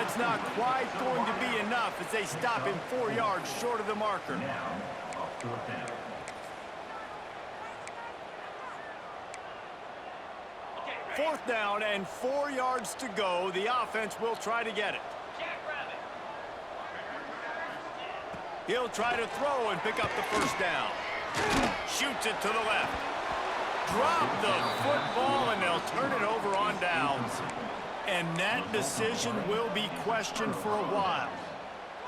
That's not quite going to be enough as they stop him 4 yards short of the marker. Fourth down and 4 yards to go. The offense will try to get it. He'll try to throw and pick up the first down. Shoots it to the left. Drop the football, and they'll turn it over on downs. And that decision will be questioned for a while.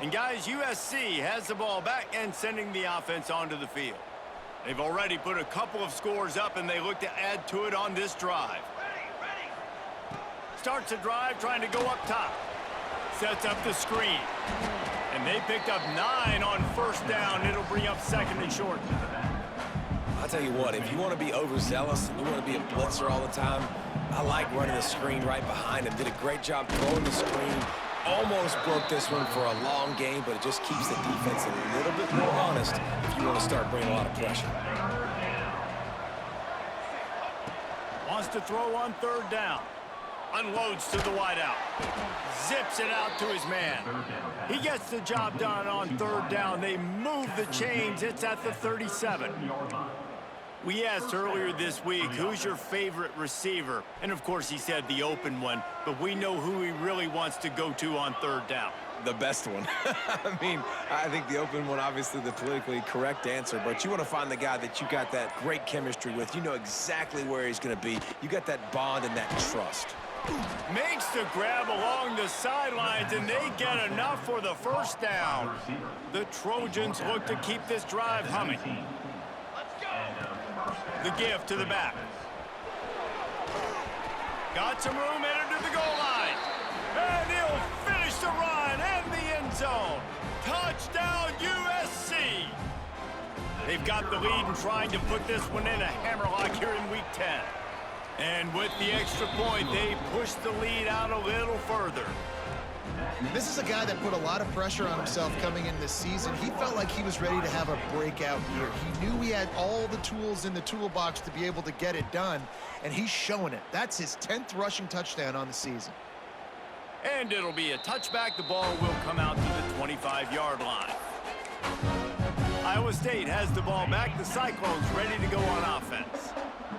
And guys, USC has the ball back and sending the offense onto the field. They've already put a couple of scores up, and they look to add to it on this drive. Starts a drive trying to go up top. Sets up the screen. And they picked up 9 on first down. It'll bring up second and short. I'll tell you what, if you want to be overzealous and you want to be a blitzer all the time, I like running the screen right behind him. Did a great job throwing the screen. Almost broke this one for a long game, but it just keeps the defense a little bit more honest if you want to start bringing a lot of pressure. Wants to throw on third down. Unloads to the wideout. Zips it out to his man. He gets the job done on third down. They move the chains. It's at the 37. We asked earlier this week, who's your favorite receiver? And, of course, he said the open one. But we know who he really wants to go to on third down. The best one. I mean, I think the open one, obviously the politically correct answer, but you want to find the guy that you got that great chemistry with. You know exactly where he's going to be. You got that bond and that trust. Makes the grab along the sidelines, and they get enough for the first down. The Trojans look to keep this drive humming. The give to the back. Got some room headed to the goal line. And he'll finish the run and the end zone. Touchdown, USC. They've got the lead and trying to put this one in a hammerlock here in Week 10. And with the extra point, they push the lead out a little further. This is a guy that put a lot of pressure on himself coming in this season. He felt like he was ready to have a breakout year. He knew he had all the tools in the toolbox to be able to get it done, and he's showing it. That's his 10th rushing touchdown on the season. And it'll be a touchback. The ball will come out to the 25-yard line. Iowa State has the ball back. The Cyclones ready to go on offense.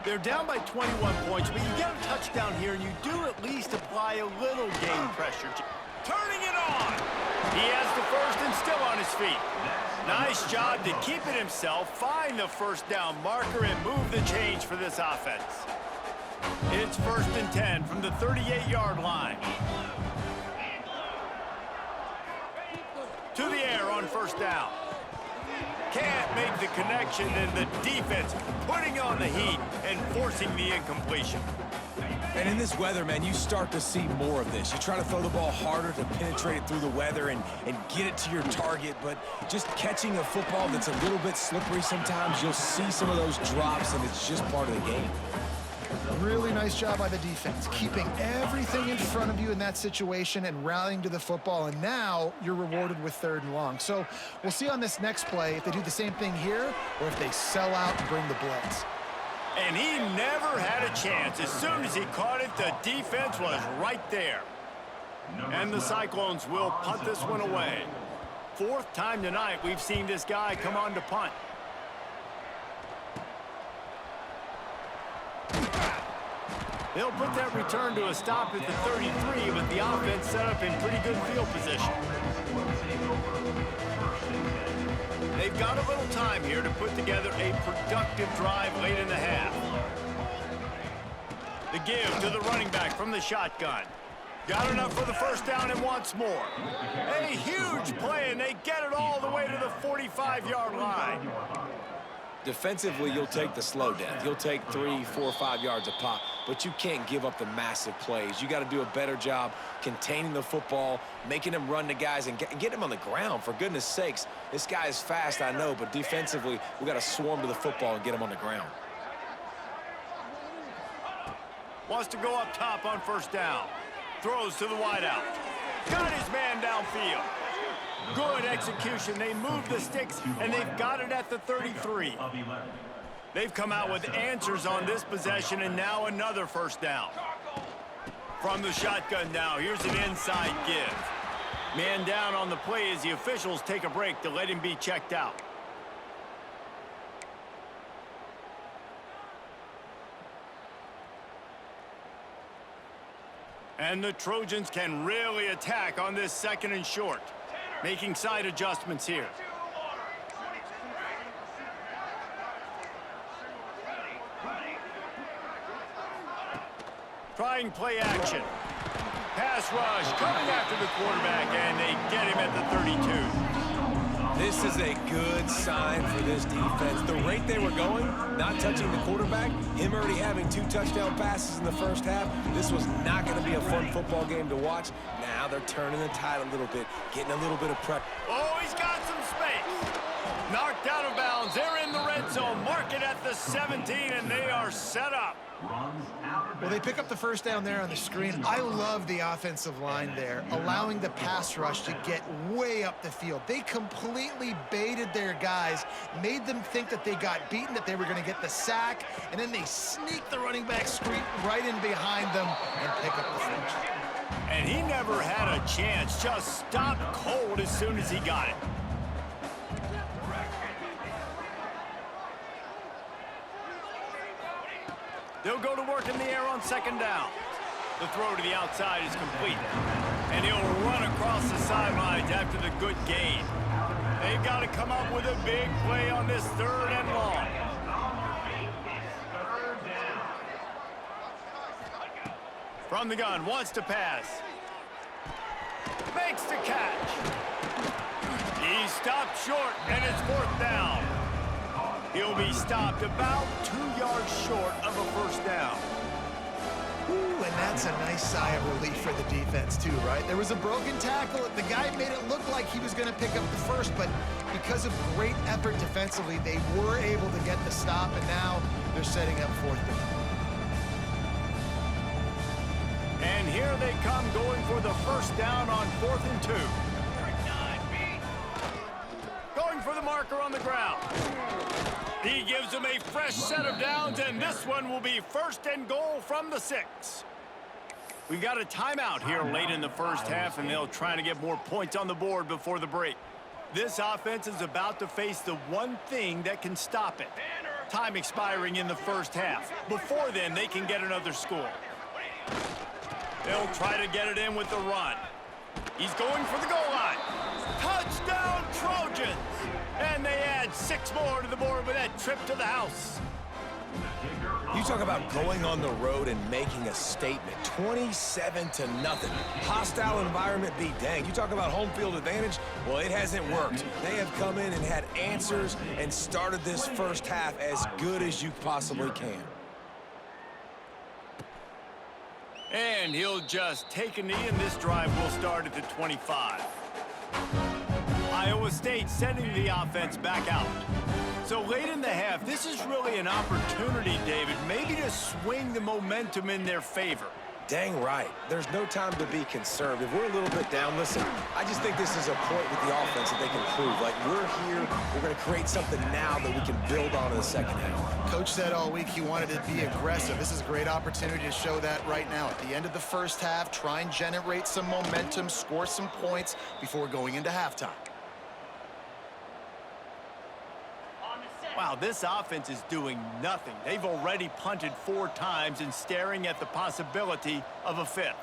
They're down by 21 points, but you get a touchdown here, and you do at least apply a little game pressure. Turning it on. He has the first and still on his feet. Nice job to keep it himself, find the first down marker, and move the change for this offense. It's first and 10 from the 38-yard line. To the air on first down. Can't make the connection, and the defense putting on the heat and forcing the incompletion. And in this weather, man, you start to see more of this. You try to throw the ball harder to penetrate it through the weather and get it to your target, but just catching a football that's a little bit slippery sometimes, you'll see some of those drops, and it's just part of the game. Really nice job by the defense, keeping everything in front of you in that situation and rallying to the football, and now you're rewarded with third and long. So we'll see on this next play if they do the same thing here or if they sell out and bring the blitz. And he never had a chance. As soon as he caught it, the defense was right there. And the Cyclones will punt this one away. Fourth time tonight we've seen this guy come on to punt. They'll put that return to a stop at the 33, but the offense set up in pretty good field position. They've got a little time here to put together a productive drive late in the half. The give to the running back from the shotgun. Got enough for the first down and wants more. A huge play, and they get it all the way to the 45-yard line. Defensively, you'll take the slow down. You'll take 3, 4, 5 yards a pop, but you can't give up the massive plays. You got to do a better job containing the football, making them run to guys, and get him on the ground, for goodness sakes. This guy is fast, I know, but defensively, we got to swarm to the football and get him on the ground. Wants to go up top on first down. Throws to the wideout. Got his man downfield. Good execution. They move the sticks, and they've got it at the 33. They've come out with answers on this possession, and now another first down. From the shotgun now, here's an inside give. Man down on the play as the officials take a break to let him be checked out. And the Trojans can really attack on this 2nd and short, making side adjustments here. Trying play action. Pass rush coming after the quarterback, and they get him at the 32. This is a good sign for this defense. The rate they were going, not touching the quarterback, him already having 2 touchdown passes in the first half, this was not going to be a fun football game to watch. Now they're turning the tide a little bit, getting a little bit of prep. Oh, he's got some space. Knocked out of bounds. They're in the red zone. Mark it at the 17, and they are set up. Well, they pick up the first down there on the screen. I love the offensive line there, allowing the pass rush to get way up the field. They completely baited their guys, made them think that they got beaten, that they were going to get the sack, and then they sneak the running back screen right in behind them and pick up the first. And he never had a chance, just stopped cold as soon as he got it. They'll go to work in the air on 2nd down. The throw to the outside is complete. And he'll run across the sidelines after the good gain. They've got to come up with a big play on this 3rd and long. From the gun, wants to pass. Makes the catch. He stopped short, and it's 4th down. He'll be stopped about 2 yards short of a 1st down. Ooh, and that's a nice sigh of relief for the defense, too, right? There was a broken tackle. The guy made it look like he was going to pick up the first, but because of great effort defensively, they were able to get the stop, and now they're setting up 4th down. And here they come going for the 1st down on 4th and 2. Going for the marker on the ground. He gives them a fresh set of downs, and this one will be 1st and goal from the 6. We've got a timeout here late in the first half, and they'll try to get more points on the board before the break. This offense is about to face the one thing that can stop it. Time expiring in the first half. Before then, they can get another score. They'll try to get it in with the run. He's going for the goal line. Touchdown, Trojans! And they add 6 more to the board with that trip to the house. You talk about going on the road and making a statement. 27-0. Hostile environment be danged. You talk about home field advantage. Well, it hasn't worked. They have come in and had answers and started this first half as good as you possibly can. And he'll just take a knee, and this drive will start at the 25. Iowa State sending the offense back out. So late in the half, this is really an opportunity, David, maybe to swing the momentum in their favor. Dang right. There's no time to be conservative. We're a little bit down. Listen, I just think this is a point with the offense that they can prove. Like, we're here, we're going to create something now that we can build on in the second half. Coach said all week he wanted to be aggressive. This is a great opportunity to show that right now. At the end of the first half, try and generate some momentum, score some points before going into halftime. Wow, this offense is doing nothing. They've already punted 4 times and staring at the possibility of a 5th.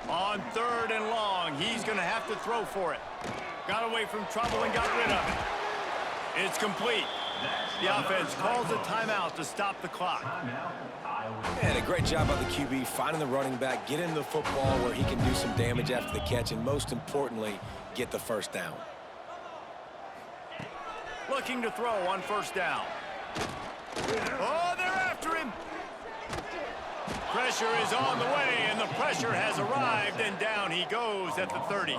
On 3rd and long, he's going to have to throw for it. Got away from trouble and got rid of it. It's complete. The offense calls a timeout to stop the clock. And a great job by the QB finding the running back, get him the football where he can do some damage after the catch, and most importantly, get the 1st down. Looking to throw on 1st down. Oh, they're after him. Pressure is on the way, and the pressure has arrived, and down he goes at the 30.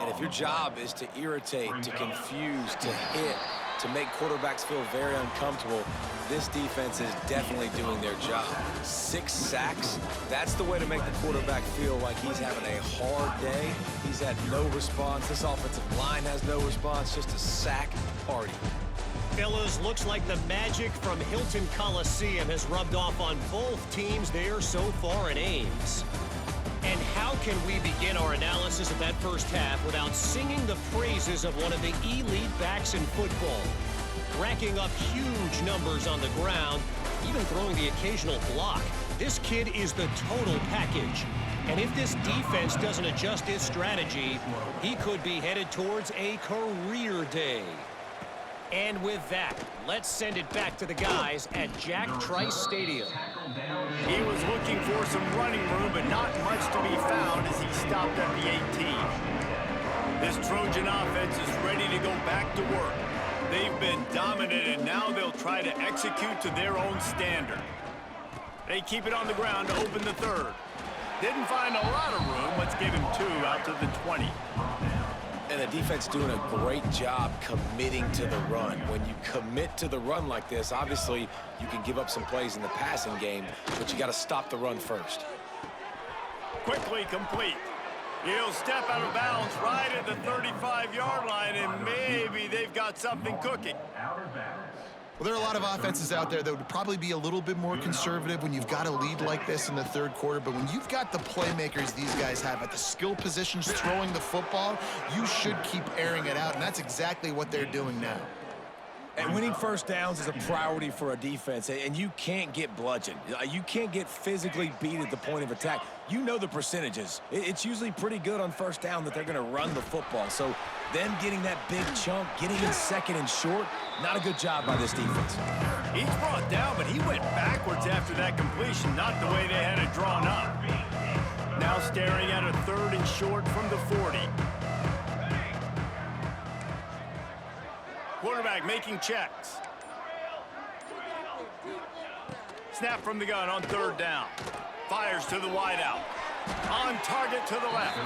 And if your job is to irritate, to confuse, to hit, to make quarterbacks feel very uncomfortable, this defense is definitely doing their job. 6 sacks, that's the way to make the quarterback feel like he's having a hard day. He's had no response. This offensive line has no response, just a sack party. fellas, looks like the magic from Hilton Coliseum has rubbed off on both teams there so far in Ames. And how can we begin our analysis of that first half without singing the praises of one of the elite backs in football? Racking up huge numbers on the ground, even throwing the occasional block. This kid is the total package. And if this defense doesn't adjust its strategy, he could be headed towards a career day. And with that, let's send it back to the guys at Jack Trice Stadium. He was looking for some running room, but not much to be found as he stopped at the 18. This Trojan offense is ready to go back to work. They've been dominant, and now they'll try to execute to their own standard. They keep it on the ground to open the third. Didn't find a lot of room. Let's give him 2 out to the 20. And the defense doing a great job committing to the run. When you commit to the run like this, obviously you can give up some plays in the passing game, but you got to stop the run first. Quickly complete. He'll step out of bounds right at the 35-yard line, and maybe they've got something cooking. Well, there are a lot of offenses out there that would probably be a little bit more conservative when you've got a lead like this in the third quarter. But when you've got the playmakers these guys have at the skill positions throwing the football, you should keep airing it out, and that's exactly what they're doing now. And winning first downs is a priority for a defense, and you can't get bludgeoned. You can't get physically beat at the point of attack. You know the percentages. It's usually pretty good on first down that they're going to run the football. So them getting that big chunk, getting in second and short, not a good job by this defense. He's brought down, but he went backwards after that completion, not the way they had it drawn up. Now staring at a 3rd and short from the 40. Quarterback making checks. Snap from the gun on 3rd down. Fires to the wideout. On target to the left.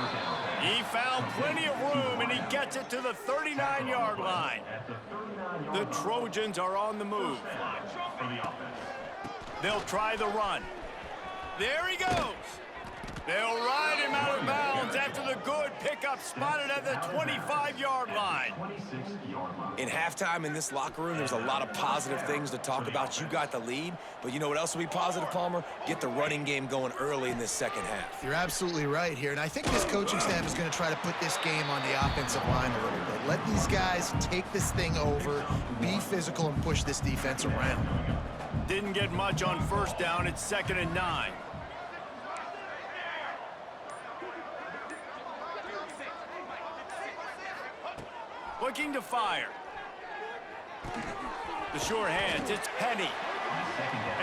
He found plenty of room, and he gets it to the 39-yard line. The Trojans are on the move. They'll try the run. There he goes. They'll ride him out of bounds after the good pickup spotted at the 25-yard line. In halftime in this locker room, there's a lot of positive things to talk about. You got the lead, but you know what else will be positive, Palmer? Get the running game going early in this second half. You're absolutely right here, and I think this coaching staff is going to try to put this game on the offensive line a little bit. Let these guys take this thing over, be physical, and push this defense around. Didn't get much on 1st down. It's 2nd and 9. Looking to fire. The sure hands, it's Penny.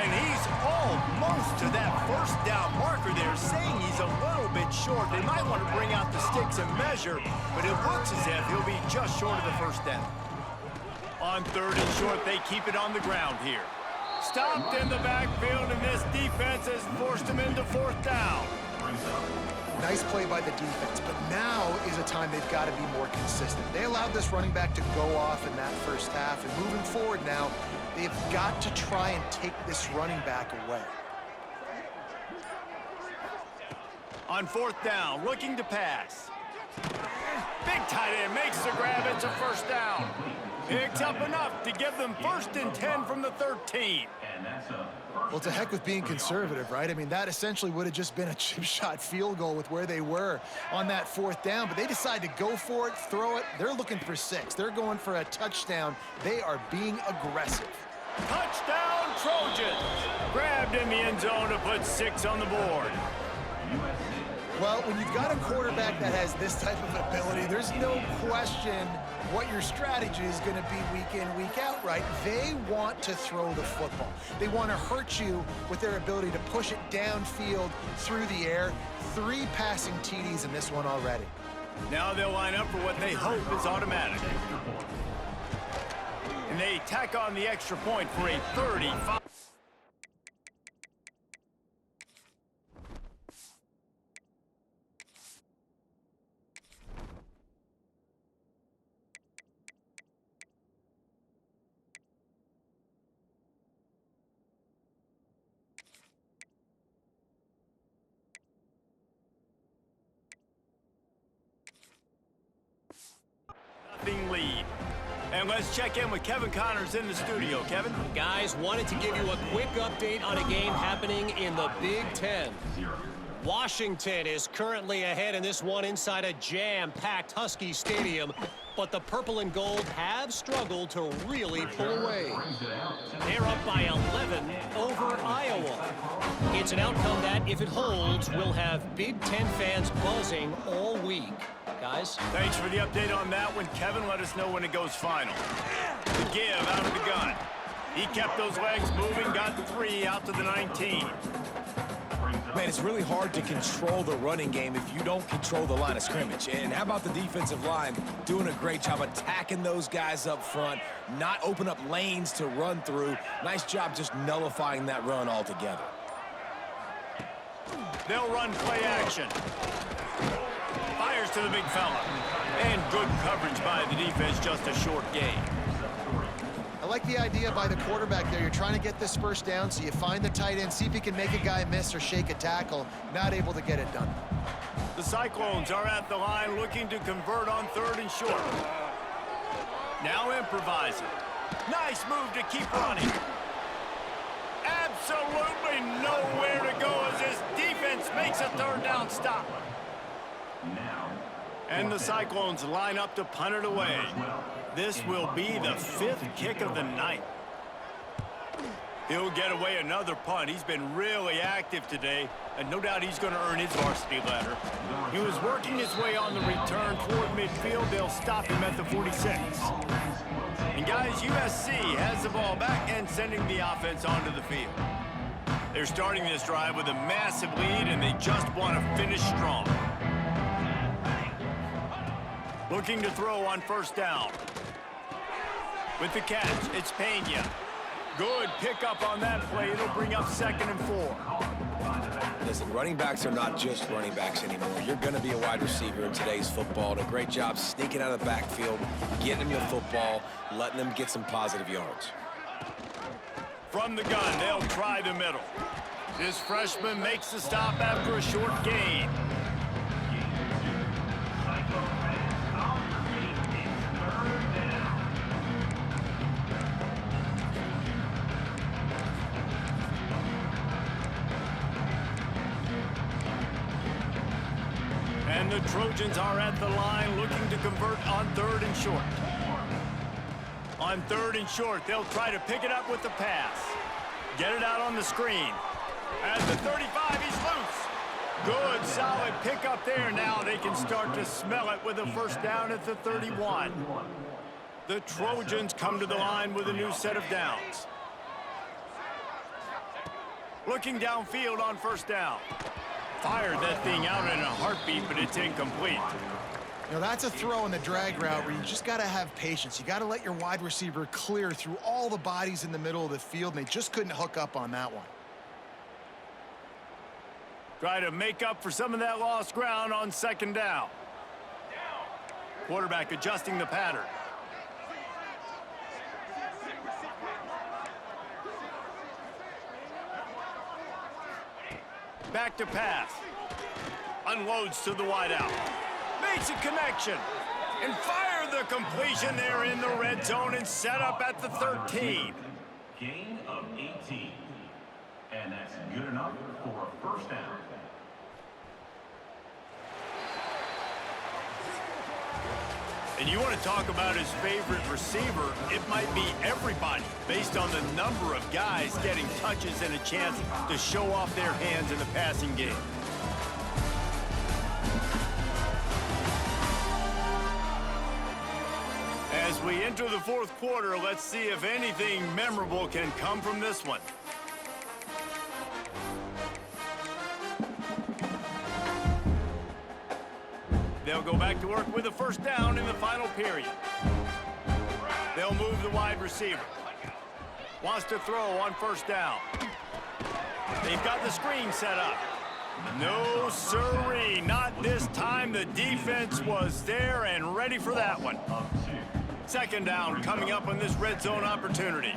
And he's almost to that 1st down marker there, saying he's a little bit short. They might want to bring out the sticks and measure, but it looks as if he'll be just short of the 1st down. On 3rd and short, they keep it on the ground here. Stopped in the backfield, and this defense has forced him into 4th down. Nice play by the defense, but now is a time they've got to be more consistent. They allowed this running back to go off in that first half, and moving forward now, they've got to try and take this running back away. On 4th down, looking to pass. Big tight end makes the grab. It's a 1st down. Picks up enough to give them 1st and 10 from the 13. Well, to heck with being conservative, right? I mean, that essentially would have just been a chip shot field goal with where they were on that 4th down, but they decide to go for it, throw it. They're looking for 6. They're going for a touchdown. They are being aggressive. Touchdown, Trojans! Grabbed in the end zone to put 6 on the board. Well, when you've got a quarterback that has this type of ability, there's no question what your strategy is going to be week in, week out, right? They want to throw the football. They want to hurt you with their ability to push it downfield through the air. 3 passing TDs in this one already. Now they'll line up for what they hope is automatic. And they tack on the extra point for a 35. Lead. And let's check in with Kevin Connors in the studio. Kevin? Guys, wanted to give you a quick update on a game happening in the Big Ten. Washington is currently ahead in this one inside a jam-packed Husky Stadium, but the purple and gold have struggled to really pull away. They're up by 11 over Iowa. It's an outcome that, if it holds, will have Big Ten fans buzzing all week. Guys? Thanks for the update on that one, Kevin. Let us know when it goes final. The give out of the gun. He kept those legs moving, got 3 out to the 19. Man, it's really hard to control the running game if you don't control the line of scrimmage. And how about the defensive line doing a great job attacking those guys up front, not open up lanes to run through. Nice job just nullifying that run altogether. They'll run play action. Fires to the big fella. And good coverage by the defense, just a short gain. I like the idea by the quarterback there. You're trying to get this first down, so you find the tight end, see if he can make a guy miss or shake a tackle. Not able to get it done. The Cyclones are at the line looking to convert on 3rd and short. Now improvising. Nice move to keep running. Absolutely nowhere to go as this defense makes a 3rd down stop. And the Cyclones line up to punt it away. This will be the 5th kick of the night. He'll get away another punt. He's been really active today, and no doubt he's going to earn his varsity ladder. He was working his way on the return toward midfield. They'll stop him at the 46. And guys, USC has the ball back and sending the offense onto the field. They're starting this drive with a massive lead, and they just want to finish strong. Looking to throw on 1st down. With the catch, it's Pena. Good pickup on that play. It'll bring up 2nd and 4. Listen, running backs are not just running backs anymore. You're going to be a wide receiver in today's football. And a great job sneaking out of the backfield, getting them the football, letting them get some positive yards. From the gun, they'll try the middle. This freshman makes the stop after a short gain. And the Trojans are at the line looking to convert on 3rd and short. On 3rd and short, they'll try to pick it up with the pass. Get it out on the screen. At the 35, he's loose. Good, solid pickup there. Now they can start to smell it with a 1st down at the 31. The Trojans come to the line with a new set of downs. Looking downfield on 1st down. Fired that thing out in a heartbeat, but it's incomplete. You know, that's a throw in the drag route where you just got to have patience. You got to let your wide receiver clear through all the bodies in the middle of the field, and they just couldn't hook up on that one. Try to make up for some of that lost ground on 2nd down. Quarterback adjusting the pattern. Back to pass. Unloads to the wideout. Makes a connection. And fire the completion there in the red zone and set up at the 13. Gain of 18. And that's good enough for a 1st down. And you want to talk about his favorite receiver, it might be everybody, based on the number of guys getting touches and a chance to show off their hands in the passing game. As we enter the 4th quarter, let's see if anything memorable can come from this one. They'll go back to work with a 1st down in the final period. They'll move the wide receiver. Wants to throw on 1st down. They've got the screen set up. No siree, not this time. The defense was there and ready for that one. 2nd down coming up on this red zone opportunity.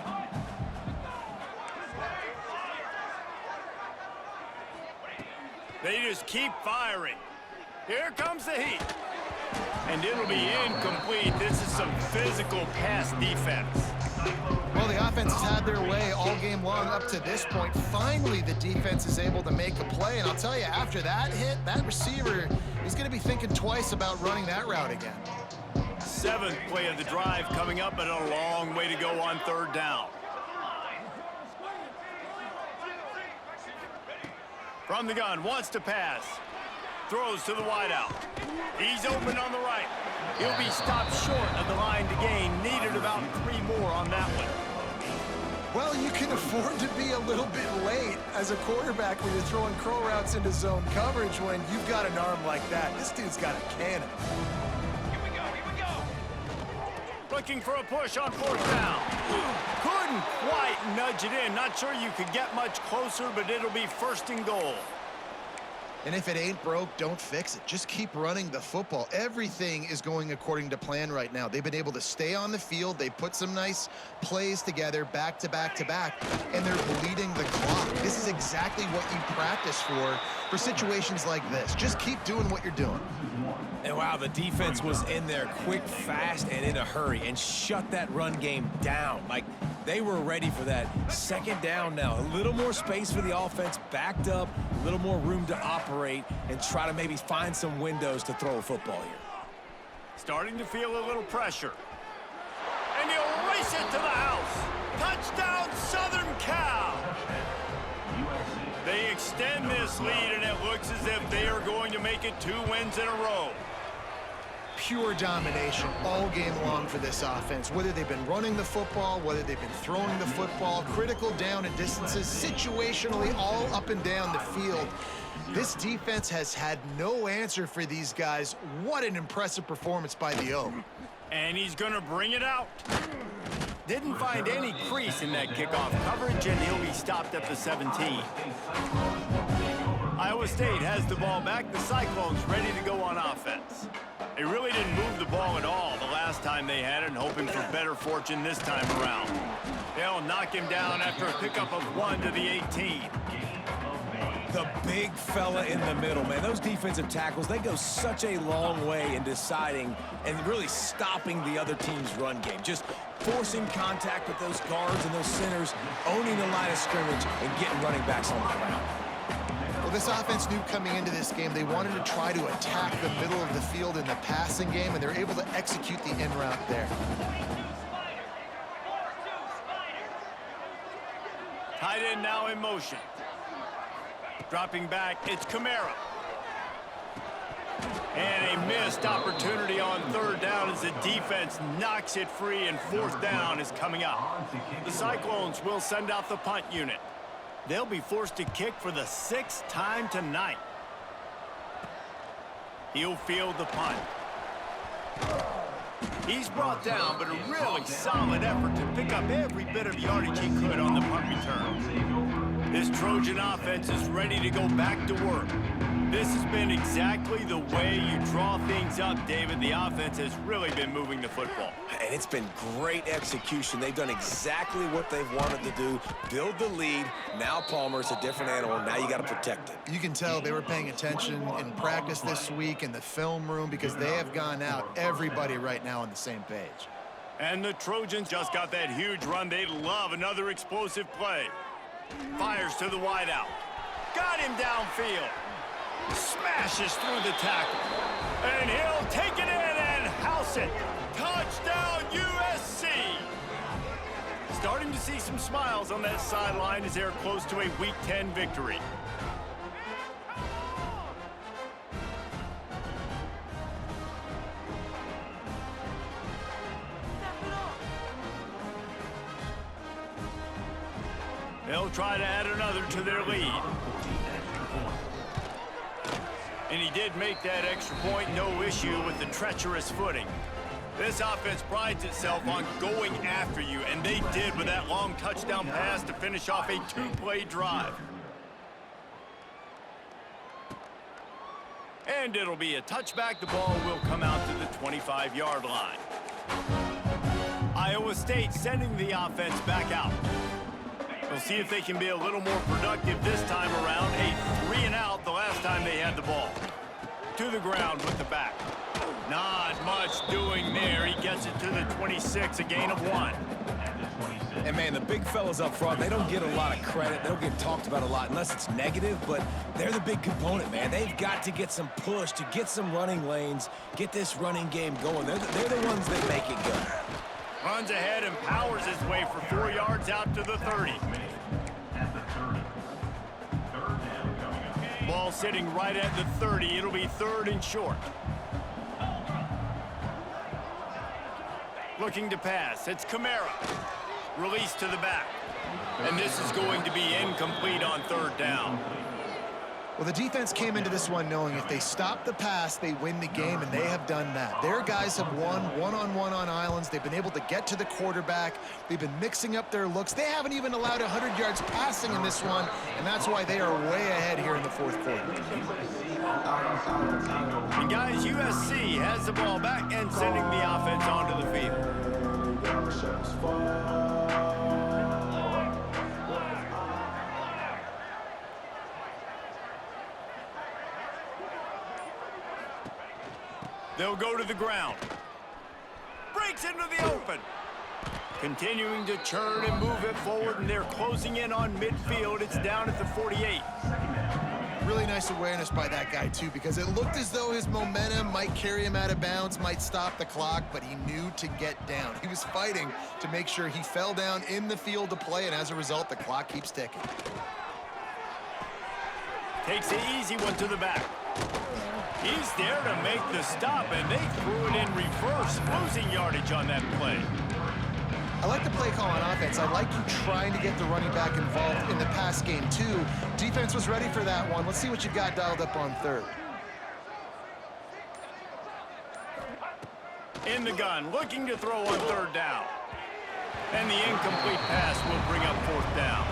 They just keep firing. Here comes the heat. And it'll be incomplete. This is some physical pass defense. Well, the offense has had their way all game long up to this point. Finally, the defense is able to make a play. And I'll tell you, after that hit, that receiver is going to be thinking twice about running that route again. 7th play of the drive coming up, but a long way to go on 3rd down. From the gun, wants to pass. Throws to the wideout. He's open on the right. He'll be stopped short of the line to gain. Needed about 3 more on that one. Well, you can afford to be a little bit late as a quarterback when you're throwing crow routes into zone coverage when you've got an arm like that. This dude's got a cannon. Here we go. Looking for a push on 4th down. Couldn't quite nudge it in. Not sure you could get much closer, but it'll be 1st and goal. And if it ain't broke, don't fix it. Just keep running the football. Everything is going according to plan right now. They've been able to stay on the field. They put some nice plays together back to back to back, and they're bleeding the clock. This is exactly what you practice for situations like this. Just keep doing what you're doing. And wow, the defense was in there quick, fast, and in a hurry and shut that run game down. Like, they were ready for that. 2nd down now. A little more space for the offense, backed up, a little more room to operate and try to maybe find some windows to throw a football here. Starting to feel a little pressure. And he'll race it to the house. Touchdown, Southern Cal. They extend this lead, and it looks as if they are going to make it 2 wins in a row. Pure domination all game long for this offense. Whether they've been running the football, whether they've been throwing the football, critical down and distances, situationally all up and down the field. This defense has had no answer for these guys. What an impressive performance by the O. And he's going to bring it out. Didn't find any crease in that kickoff coverage, and he'll be stopped at the 17. Iowa State has the ball back. The Cyclones ready to go on offense. They really didn't move the ball at all the last time they had it, and hoping for better fortune this time around. They'll knock him down after a pickup of 1 to the 18. The big fella in the middle, man. Those defensive tackles, they go such a long way in deciding and really stopping the other team's run game. Just forcing contact with those guards and those centers, owning the line of scrimmage, and getting running backs on the ground. Well, this offense knew coming into this game they wanted to try to attack the middle of the field in the passing game, and they're able to execute the in route there. Tight end now in motion. Dropping back, it's Kamara. And a missed opportunity on 3rd down as the defense knocks it free, and 4th down is coming up. The Cyclones will send out the punt unit. They'll be forced to kick for the 6th time tonight. He'll field the punt. He's brought down, but a really solid effort to pick up every bit of yardage he could on the punt return. This Trojan offense is ready to go back to work. This has been exactly the way you draw things up, David. The offense has really been moving the football. And it's been great execution. They've done exactly what they've wanted to do. Build the lead. Now Palmer's a different animal. Now you got to protect it. You can tell they were paying attention in practice this week in the film room because they have gone out, everybody right now on the same page. And the Trojans just got that huge run. They love another explosive play. Fires to the wideout. Got him downfield. Smashes through the tackle. And he'll take it in and house it. Touchdown, USC! Starting to see some smiles on that sideline as they're close to a Week 10 victory. They'll try to add another to their lead. And he did make that extra point, no issue with the treacherous footing. This offense prides itself on going after you, and they did with that long touchdown pass to finish off a 2-play drive. And it'll be a touchback. The ball will come out to the 25-yard line. Iowa State sending the offense back out. We'll see if they can be a little more productive this time around. A 3-and-out the last time they had the ball. To the ground with the back. Not much doing there. He gets it to the 26, a gain of 1. And, man, the big fellas up front, they don't get a lot of credit. They don't get talked about a lot unless it's negative, but they're the big component, man. They've got to get some push, to get some running lanes, get this running game going. They're the ones that make it go. Runs ahead and powers his way for 4 yards out to the 30. Ball sitting right at the 30. It'll be 3rd and short. Looking to pass. It's Kamara. Release to the back. And this is going to be incomplete on 3rd down. Well, the defense came into this one knowing if they stop the pass, they win the game, and they have done that. Their guys have won one-on-one on islands. They've been able to get to the quarterback. They've been mixing up their looks. They haven't even allowed 100 yards passing in this one, and that's why they are way ahead here in the 4th quarter. And guys, USC has the ball back and sending the offense onto the field. They'll go to the ground. Breaks into the open. Continuing to churn and move it forward, and they're closing in on midfield. It's down at the 48. Really nice awareness by that guy, too, because it looked as though his momentum might carry him out of bounds, might stop the clock, but he knew to get down. He was fighting to make sure he fell down in the field to play, and as a result, the clock keeps ticking. Takes the easy one to the back. He's there to make the stop, and they threw it in reverse, losing yardage on that play. I like the play call on offense. I like you trying to get the running back involved in the pass game, too. Defense was ready for that one. Let's see what you've got dialed up on 3rd. In the gun, looking to throw on 3rd down. And the incomplete pass will bring up 4th down.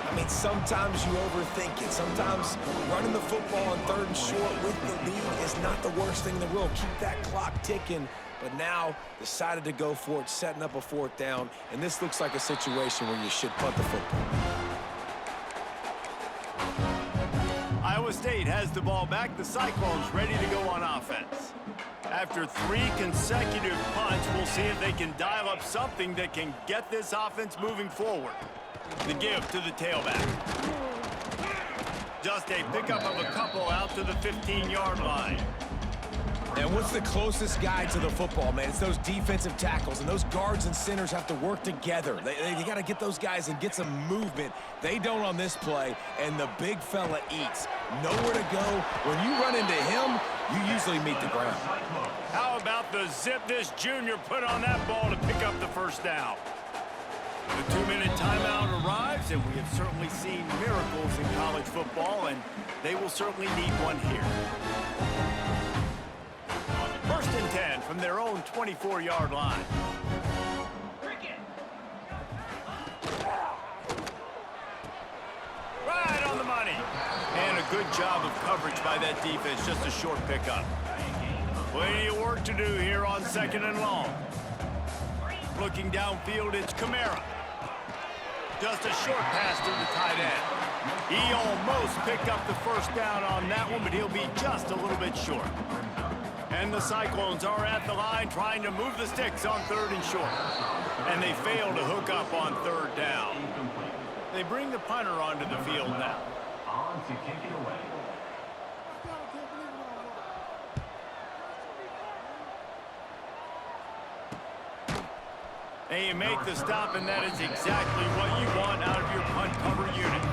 I mean, sometimes you overthink it. Sometimes running the football on 3rd and short with the lead is not the worst thing in the world. Keep that clock ticking. But now decided to go for it, setting up a 4th down. And this looks like a situation where you should punt the football. Iowa State has the ball back. The Cyclones ready to go on offense. After 3 consecutive punts, we'll see if they can dial up something that can get this offense moving forward. The give to the tailback. Just a pickup of a couple out to the 15-yard line. And what's the closest guy to the football, man? It's those defensive tackles, and those guards and centers have to work together. They got to get those guys and get some movement. They don't on this play, and the big fella eats. Nowhere to go. When you run into him, you usually meet the ground. How about the zip this junior put on that ball to pick up the 1st down? The 2-minute timeout arrives, and we have certainly seen miracles in college football, and they will certainly need one here. 1st and 10 from their own 24-yard line. Right on the money. And a good job of coverage by that defense, just a short pickup. Plenty of work to do here on 2nd and long. Looking downfield, it's Kamara. Just a short pass to the tight end. He almost picked up the 1st down on that one, but he'll be just a little bit short. And the Cyclones are at the line trying to move the sticks on 3rd and short. And they fail to hook up on 3rd down. They bring the punter onto the field now. On to kick it away. And you make the stop, and that is exactly what you want out of your punt cover unit.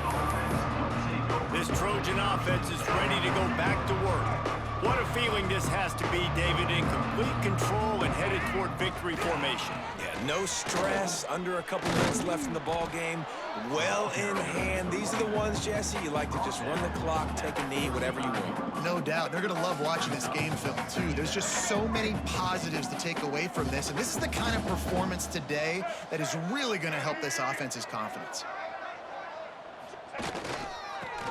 This Trojan offense is ready to go back to work. What a feeling this has to be, David, in complete control and headed toward victory formation. Yeah, no stress, under a couple minutes left in the ball game, well in hand. These are the ones, Jesse, you like to just run the clock, take a knee, whatever you want. No doubt. They're going to love watching this game film, too. There's just so many positives to take away from this, and this is the kind of performance today that is really going to help this offense's confidence.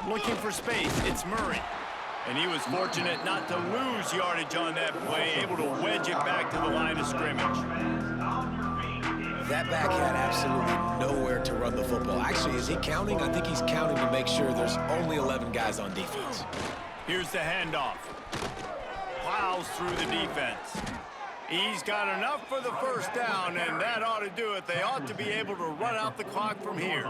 Looking for space, it's Murray. And he was fortunate not to lose yardage on that play, able to wedge it back to the line of scrimmage. That back had absolutely nowhere to run the football. Actually, is he counting? I think he's counting to make sure there's only 11 guys on defense. Here's the handoff. Wow, battles through the defense. He's got enough for the first down, and that ought to do it. They ought to be able to run out the clock from here.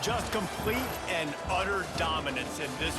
Just complete and utter dominance in this